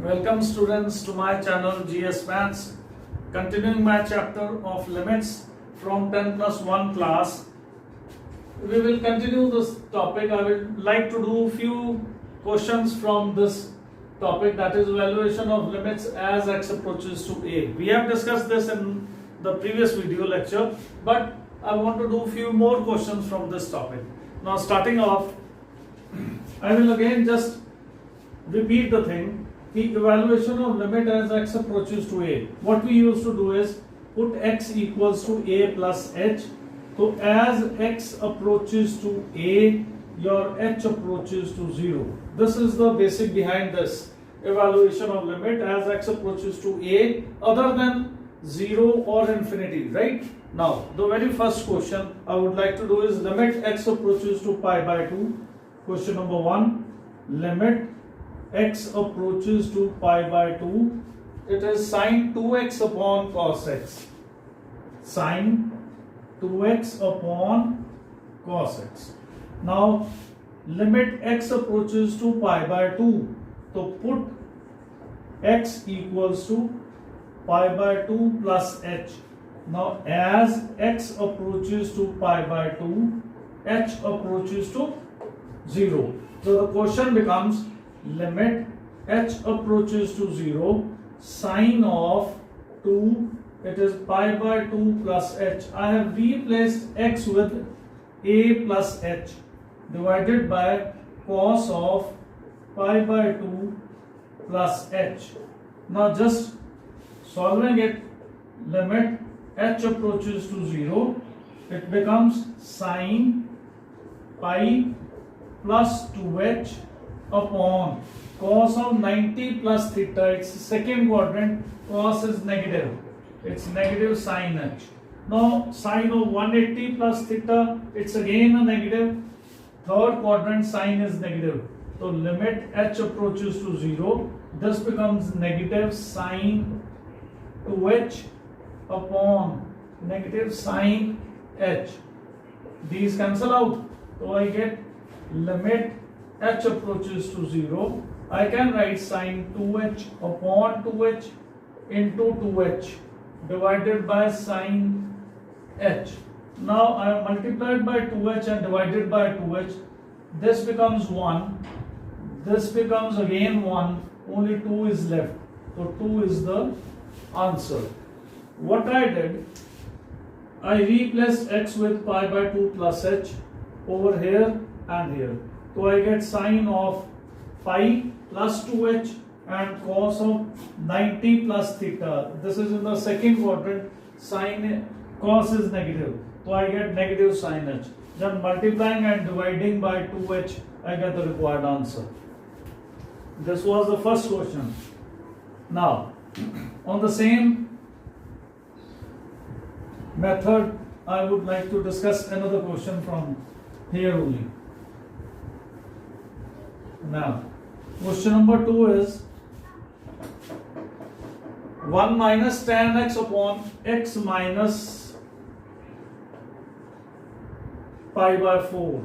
Welcome students to my channel GS Maths. Continuing my chapter of limits from 10 plus 1 class. We will continue this topic. I would like to do few questions from this topic, that is evaluation of limits as x approaches to a. We have discussed this in the previous video lecture, but I want to do few more questions from this topic. Now starting off, I will again just repeat the thing. The evaluation of limit as x approaches to a. What we used to do is put x equals to a plus h. So as x approaches to a, your h approaches to 0. This is the basic behind this evaluation of limit as x approaches to a other than 0 or infinity, right? Now the very first question I would like to do is limit x approaches to pi by 2. Question number 1, limit x approaches to pi by 2. It is sine 2x upon cos x. Sine 2x upon cos x. Now limit x approaches to pi by 2. So put x equals to pi by 2 plus h. Now as x approaches to pi by 2, h approaches to 0. So the question becomes limit h approaches to 0, sine of 2, it is pi by 2 plus h. I have replaced x with a plus h divided by cos of pi by 2 plus h. Now just solving it, limit h approaches to 0, it becomes sine pi plus 2h upon cos of 90 plus theta. It's second quadrant, cos is negative, it's negative sine h. Now sine of 180 plus theta, it's again a negative, third quadrant sine is negative. So limit h approaches to 0, this becomes negative sine 2h upon negative sine h. These cancel out, so I get limit h approaches to 0. I can write sine 2h upon 2h into 2h divided by sine h. Now I have multiplied by 2h and divided by 2h. This becomes 1. This becomes again 1. Only 2 is left. So 2 is the answer. What I did, I replaced x with pi by 2 plus h over here and here. So I get sine of pi plus 2h and cos of 90 plus theta. This is in the second quadrant, sine cos is negative. So I get negative sine h. Then multiplying and dividing by 2h, I get the required answer. This was the first question. Now, on the same method, I would like to discuss another question from here only. Now, question number 2 is 1 minus tan x upon x minus pi by 4.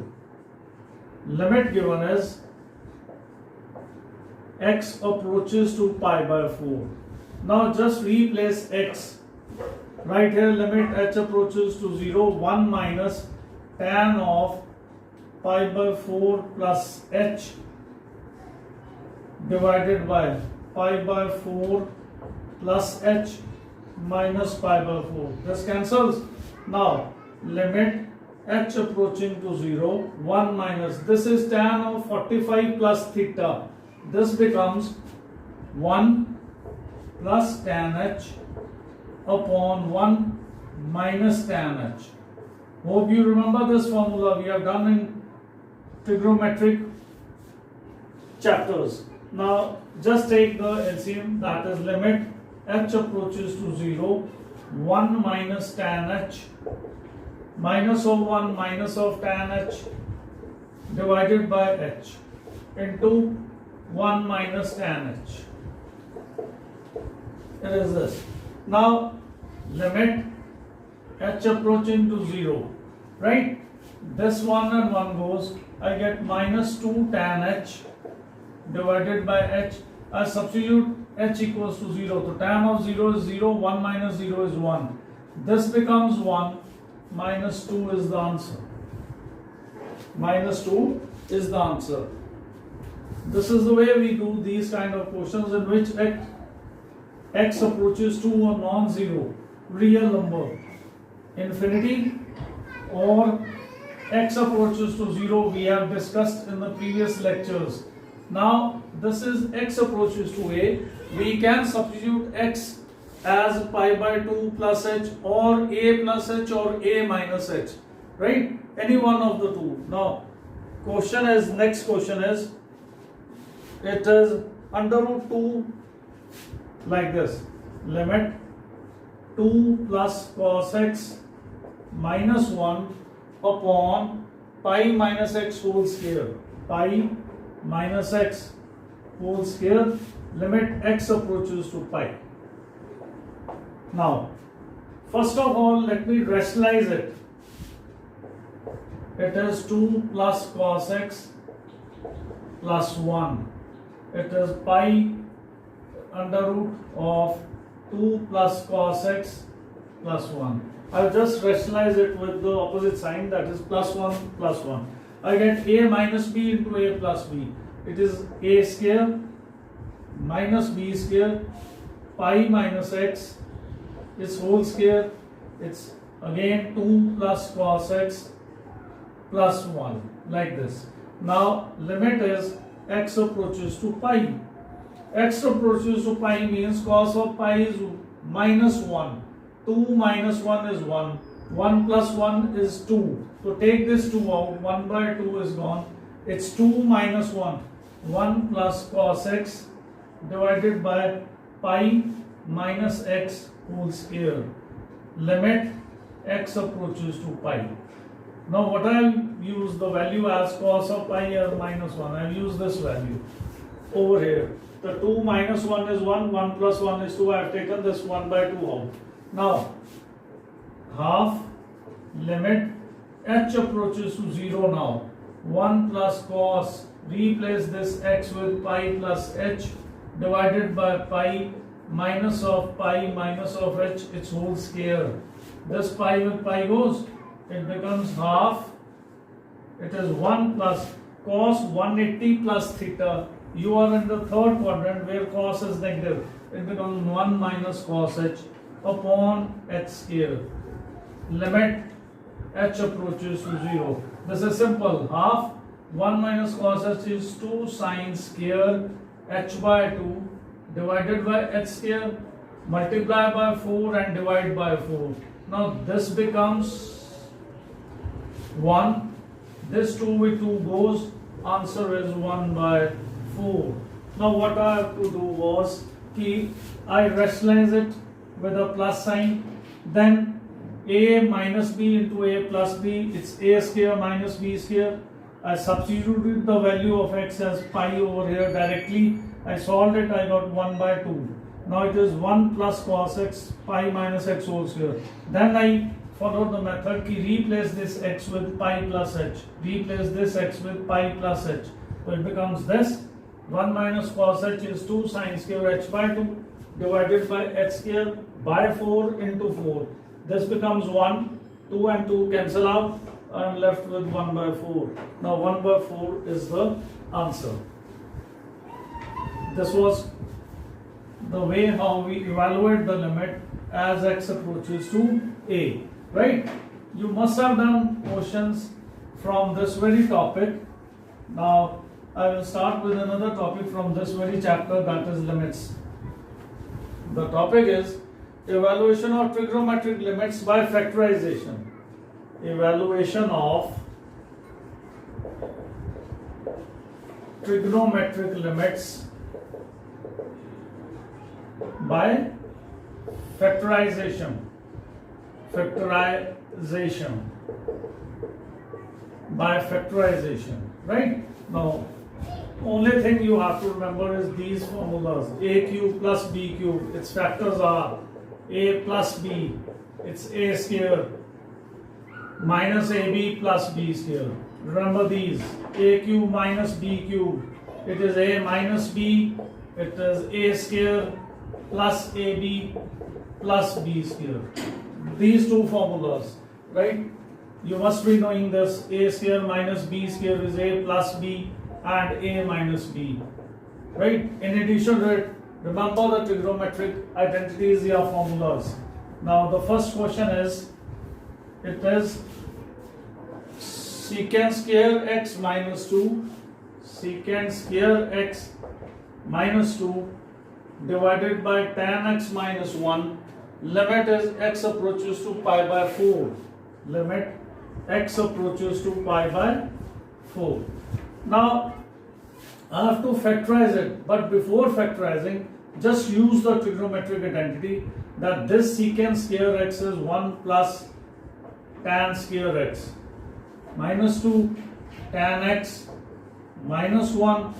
Limit given is x approaches to pi by 4. Now just replace x. Right here, limit h approaches to 0, 1 minus tan of pi by 4 plus h divided by pi by 4 plus h minus pi by 4. This cancels. Now limit h approaching to 0, 1 minus, this is tan of 45 plus theta. This becomes 1 plus tan h upon 1 minus tan h. Hope you remember this formula, we have done in trigonometric chapters. Now just take the LCM, that is limit h approaches to 0, 1 minus tan h, minus of 1 minus of tan h divided by h into 1 minus tan h. It is this. Now limit h approaching to 0, right? This 1 and 1 goes, I get minus 2 tan h divided by h I substitute h equals to 0. So tan of 0 is 0, 1 minus 0 is 1. This becomes 1, minus 2 is the answer. Minus 2 is the answer. This is the way we do these kind of questions in which x approaches to a non-zero real number, infinity, or x approaches to 0 we have discussed in the previous lectures. Now this is x approaches to a. We can substitute x as pi by 2 plus h or a plus h or a minus h, right? Any one of the two. Now next question is, it is under root 2 like this. Limit 2 plus cos x minus 1 upon pi minus x whole square. Pi minus x whole square, limit x approaches to pi. Now, first of all, let me rationalize it. It is 2 plus cos x plus 1. It is pi under root of 2 plus cos x plus 1. I'll just rationalize it with the opposite sign, that is plus 1 plus 1. I get a minus b into a plus b. It is a square minus b square, pi minus x, its whole square. It's again 2 plus cos x plus 1, like this. Now limit is x approaches to pi. X approaches to pi means cos of pi is minus 1. 2 minus 1 is 1. 1 plus 1 is 2. So take this 2 out. 1 by 2 is gone. It's 2 minus 1. 1 plus cos x divided by pi minus x whole square. Limit x approaches to pi. Now what I will use the value as cos of pi as minus 1. I will use this value over here. The 2 minus 1 is 1, 1 plus 1 is 2. I have taken this 1 by 2 out. Now, half limit h approaches to 0 now. 1 plus cos, replace this x with pi plus h divided by pi minus of h, its whole square. This pi with pi goes, it becomes half. It is 1 plus cos 180 plus theta. You are in the third quadrant where cos is negative. It becomes 1 minus cos h upon h square. Limit h approaches to 0. This is simple. Half 1 minus cos h is 2 sine square h by 2 divided by h square, multiply by 4 and divide by 4. Now this becomes 1. This 2 with 2 goes. Answer is 1 by 4. Now what I have to do was I rationalize it with a plus sign. Then a minus b into a plus b. It's a square minus b square. I substituted the value of x as pi over here directly. I solved it. I got 1 by 2. Now it is 1 plus cos x pi minus x whole square. Then I follow the method replace this x with pi plus h. Replace this x with pi plus h. So it becomes this. 1 minus cos h is 2 sine square h by 2 divided by h square by 4 into 4. This becomes 1. 2 and 2 cancel out. I am left with 1 by 4. Now 1 by 4 is the answer. This was the way how we evaluate the limit as x approaches to a. Right? You must have done questions from this very topic. Now I will start with another topic from this very chapter, that is limits. The topic is evaluation of trigonometric limits by factorization. Evaluation of trigonometric limits by factorization. By factorization. Right? Now, only thing you have to remember is these formulas. A cube plus b cube. Its factors are a plus b. It's a square minus ab plus b square. Remember these. A cube minus b cube. It is a minus b it is a square plus ab plus b square. These two formulas, right? You must be knowing this. A square minus b square is a plus b and a minus b, right? In addition to it, remember the trigonometric identities or formulas. Now the first question is, it is secant square x minus 2, secant square x minus 2 divided by tan x minus 1, limit is x approaches to pi by 4, limit x approaches to pi by 4. Now I have to factorize it, but before factorizing, just use the trigonometric identity that this secant square x is 1 plus tan square x minus 2 tan x minus 1,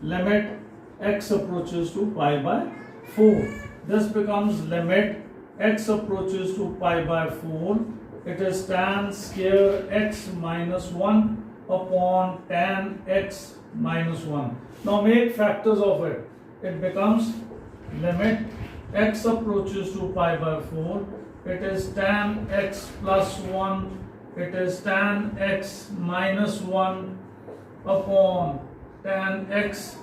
limit x approaches to pi by 4. This becomes limit x approaches to pi by 4. It is tan square x minus 1 upon tan x minus 1. Now make factors of it. It becomes limit x approaches to pi by 4. It is tan x plus 1. It is tan x minus 1 upon tan x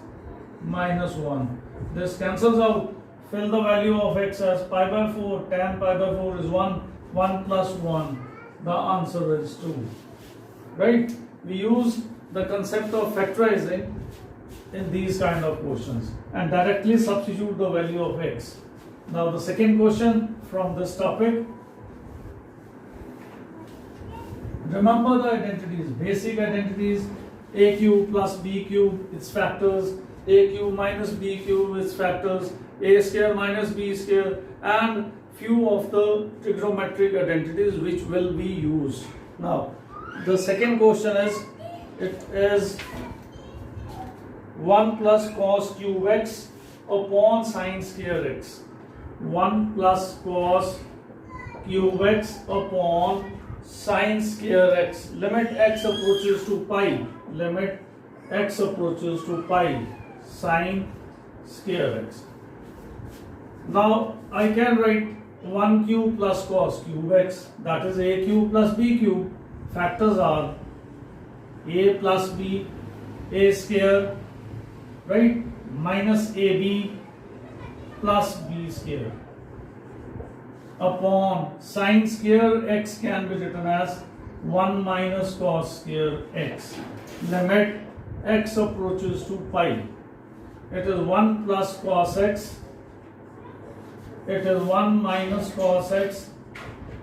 minus 1. This cancels out. Fill the value of x as pi by 4. Tan pi by 4 is 1. 1 plus 1. The answer is 2. Right? We use the concept of factorizing in these kind of questions and directly substitute the value of x. Now the second question from this topic. Remember the identities, basic identities, a cube plus b cube, its factors, a cube minus b cube, its factors, a square minus b square, and few of the trigonometric identities which will be used. Now the second question is, it is 1 plus cos cube x upon sin square x. 1 plus cos cube x upon sin square x. Limit x approaches to pi. Limit x approaches to pi. Sin square x. Now I can write 1 cube plus cos cube x, that is a cube plus b cube. Factors are a plus b, a square, right, minus ab plus b square upon sin square x can be written as 1 minus cos square x. Limit x approaches to pi. It is 1 plus cos x. It is 1 minus cos x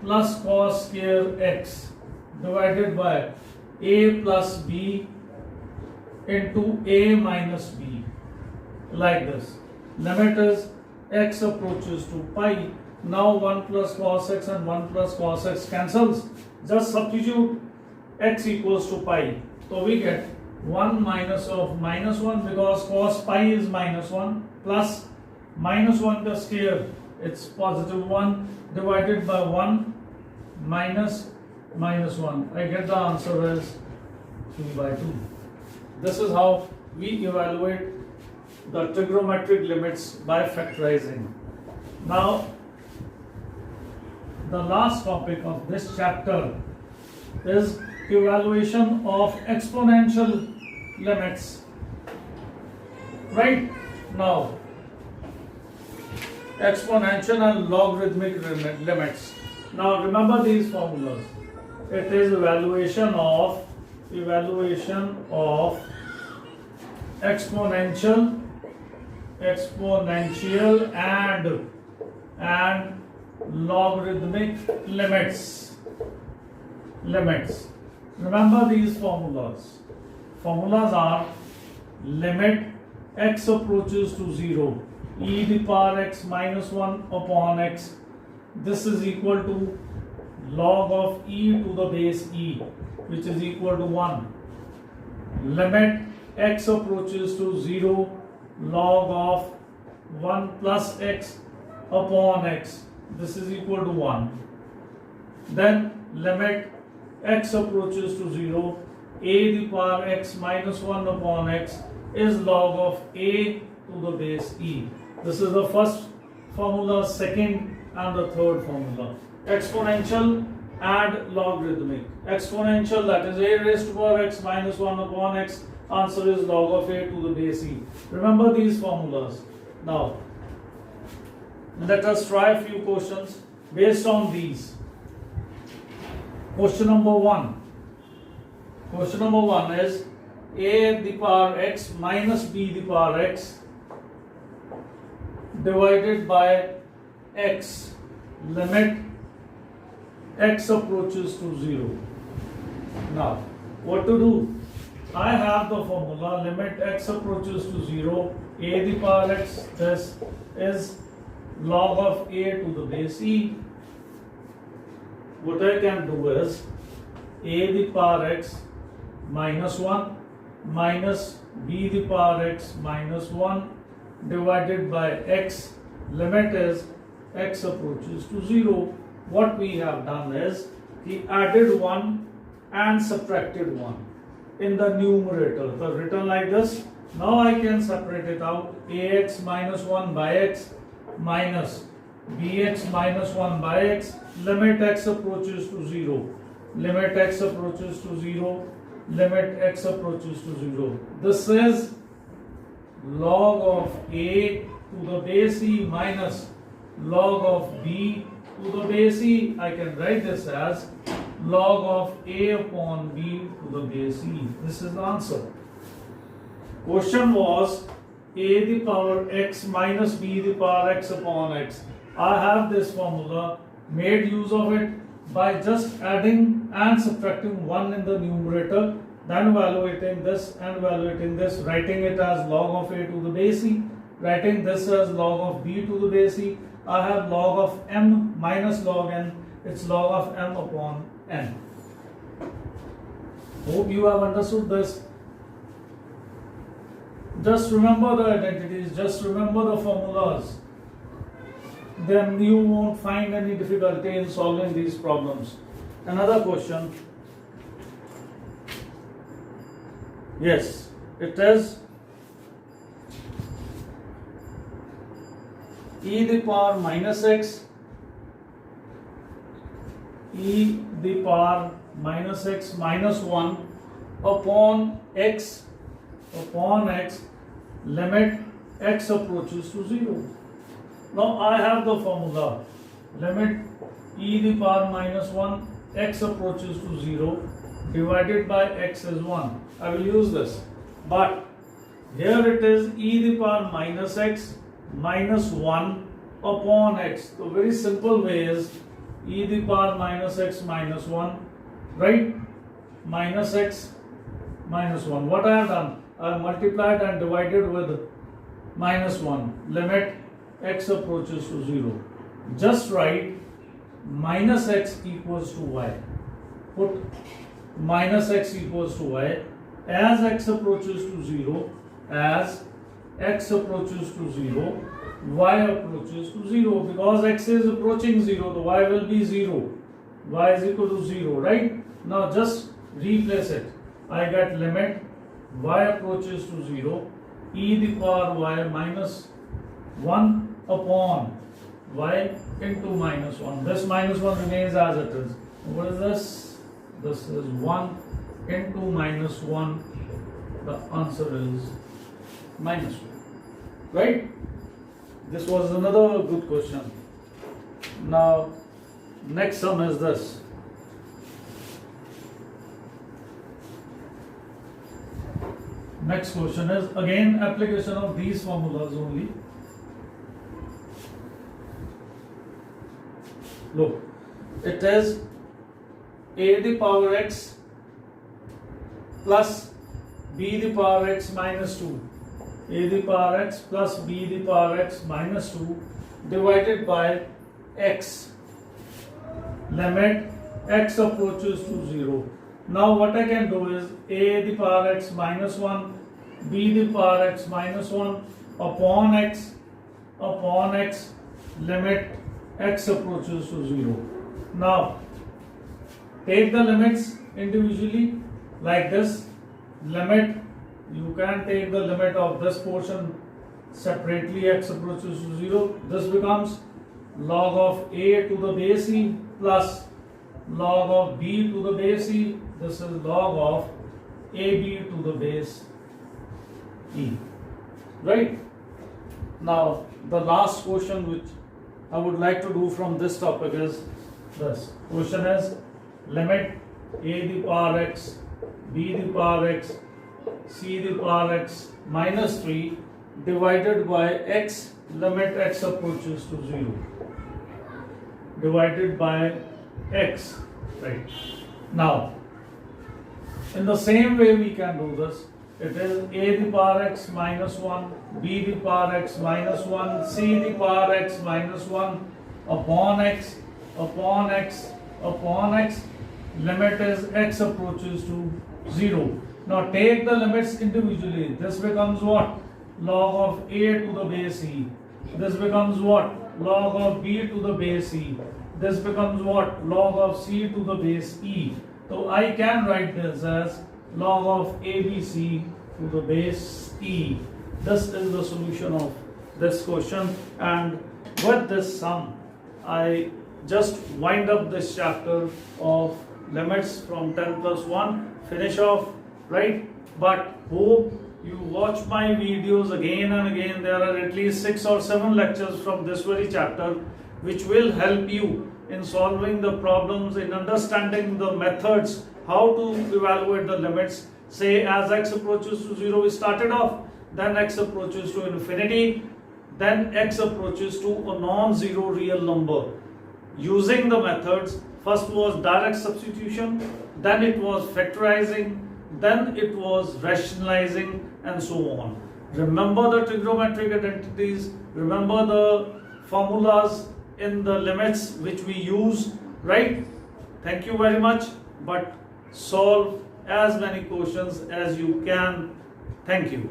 plus cos square x divided by a plus b into a minus b, like this. Limit is x approaches to pi. Now 1 plus cos x and 1 plus cos x cancels. Just substitute x equals to pi. So we get 1 minus of minus 1 because cos pi is minus 1 plus minus 1 the square, it's positive 1 divided by 1 minus minus 1. I get the answer as 3 by 2. This is how we evaluate the trigonometric limits by factorizing. Now the last topic of this chapter is evaluation of exponential limits. Right now, exponential and logarithmic limits. Now remember these formulas. It is evaluation of exponential and logarithmic limits. Remember these formulas. Formulas are limit x approaches to 0, e to the power x minus 1 upon x. This is equal to log of e to the base e, which is equal to 1. Limit x approaches to 0, log of 1 plus x upon x. This is equal to 1. Then limit x approaches to 0, a to the power x minus 1 upon x is log of a to the base e. This is the first formula, second and the third formula. Exponential and logarithmic. Exponential, that is a raised to power x minus 1 upon x. Answer is log of a to the base e. Remember these formulas. Now, let us try a few questions based on these. Question number 1. Question number 1 is a the power x minus b the power x divided by x, limit x approaches to 0. Now, what to do? I have the formula limit x approaches to 0, a the power x, this is log of a to the base e. What I can do is a the power x minus 1 minus b the power x minus 1 divided by x, limit is x approaches to 0. What we have done is we added 1 and subtracted 1 in the numerator. So written like this. Now I can separate it out. Ax minus 1 by x minus bx minus 1 by x, limit x approaches to 0. Limit x approaches to 0. Limit x approaches to 0. This is log of a to the base e minus log of b to the base e. I can write this as log of a upon b to the base e. This is the answer. Question was a the power x minus b the power x upon x. I have this formula, made use of it by just adding and subtracting 1 in the numerator, then evaluating this and evaluating this, writing it as log of a to the base e, writing this as log of b to the base e. I have log of m minus log n, it's log of m upon n. Hope you have understood this. Just remember the identities, just remember the formulas. Then you won't find any difficulty in solving these problems. Another question. Yes, it is e the power minus x, e the power minus x minus 1 upon x, limit x approaches to 0. Now I have the formula, limit e the power minus 1, x approaches to 0 divided by x is 1. I will use this, but here it is e the power minus x minus 1 upon x. The very simple way is e the power minus x minus 1, right? Minus x minus 1. What I have done? I have multiplied and divided with minus 1. Limit x approaches to 0. Just write minus x equals to y. Put minus x equals to y. As x approaches to 0, as x approaches to 0, y approaches to 0. Because x is approaching 0, the y will be 0. Y is equal to 0, right? Now just replace it. I get limit y approaches to 0, e the power y minus 1 upon y into minus 1. This minus 1 remains as it is. What is this? This is 1 into minus 1. The answer is minus 1. Right? This was another good question. Now, next sum is this. Next question is again application of these formulas only. Look, it is a the power x plus b the power x minus 2. A the power x plus b the power x minus 2 divided by x. Limit x approaches to 0. Now what I can do is a the power x minus 1, b the power x minus 1 upon x, limit x approaches to 0. Now take the limits individually like this. Limit, you can take the limit of this portion separately x approaches to 0. This becomes log of a to the base e plus log of b to the base e. This is log of ab to the base e. Right? Now, the last question which I would like to do from this topic is this. Question is limit a to the power x, b to the power x, c to the power x minus 3 divided by x, limit x approaches to 0. Divided by x. Right. Now, in the same way we can do this. It is a to the power x minus 1, b to the power x minus 1, c to the power x minus 1 upon x, upon x, upon x. Limit is x approaches to 0. Now take the limits individually. This becomes what? Log of a to the base e. This becomes what? Log of b to the base e. This becomes what? Log of c to the base e. So I can write this as log of ABC to the base e. This is the solution of this question, and with this sum I just wind up this chapter of limits from 10 plus 1, finish off, right? But hope you watch my videos again and again. There are at least 6 or 7 lectures from this very chapter which will help you in solving the problems, in understanding the methods, how to evaluate the limits. Say as x approaches to 0 we started off, then x approaches to infinity, then x approaches to a non-zero real number. Using the methods, first was direct substitution, then it was factorizing, then it was rationalizing, and so on. Remember the trigonometric identities, remember the formulas in the limits which we use, right? Thank you very much, but solve as many questions as you can. Thank you.